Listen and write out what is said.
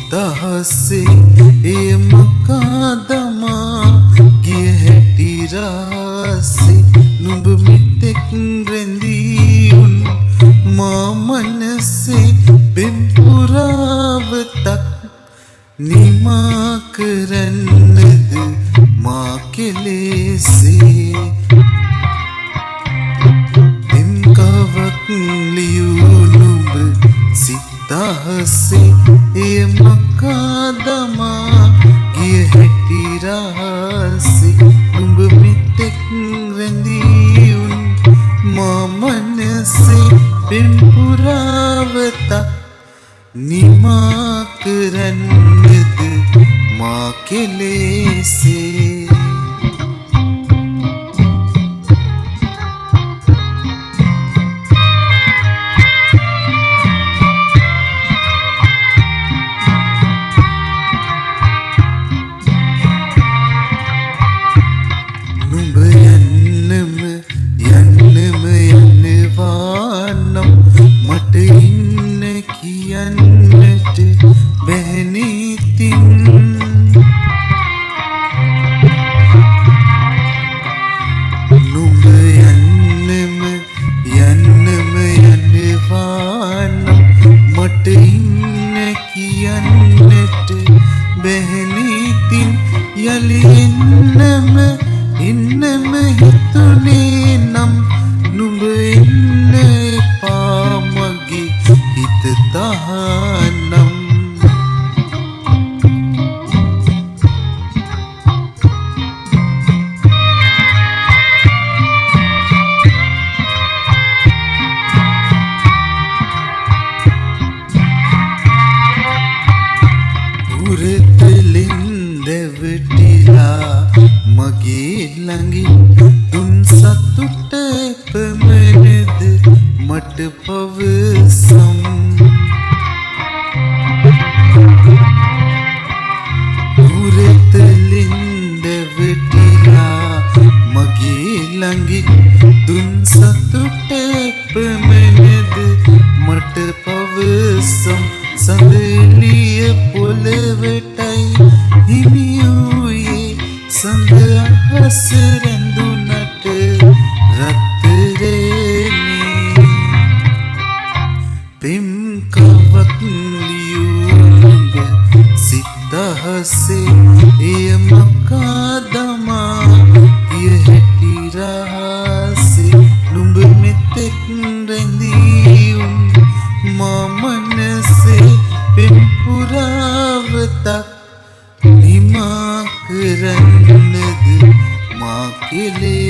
සිතහසේ එය මකාදමා ගිය හැටි රහසේ නුඹ මෙතෙක් රැඳී උන් මා මනසේ පෙම් පුරාවතක් නිමා කරන්නද මා කෙලෙසේ පෙම් කවක් ලියූ නුඹ සිතහසේ එය මකාදමා ගිය හැටි රහසේ නුඹ මෙතෙක් රැඳී උන් මා මනසේ පෙම් පුරාවතක් නිමා කරන්නද මා කෙලෙසේ නුඹ යන්නම යනවා නම් මට ඉන්න කියන්නට බැහැනිතින් නුඹ යන්නම යනවා නම් මට ඉන්න කියන්නට බැහැනිතින් යලි එන්නම හිතුනේ නම් නුඹ එන්න එපා මගේ හිත තහනම් උරතලින් දෙවටිලා මගේ ළඟින් දුන් සතුට එපමණද මට පවසම් උරතලින් දෙවටිලා මගේ ළඟින් දුන් සතුට එපමණද මට පවසම් සඳලිය පොළවටයි හිමියුයේ සඳ අහස රැඳුනට රත්තරනේ පෙම් කවක් ලියූ නුඹ සිතහසේ එය මකාදමා ගිය හැටි රහසේ නුඹ මෙතෙක් රැඳී උන් මා මනසේ පෙම් පුරාවතක් නිමා කරන්නද මා කෙලෙසේ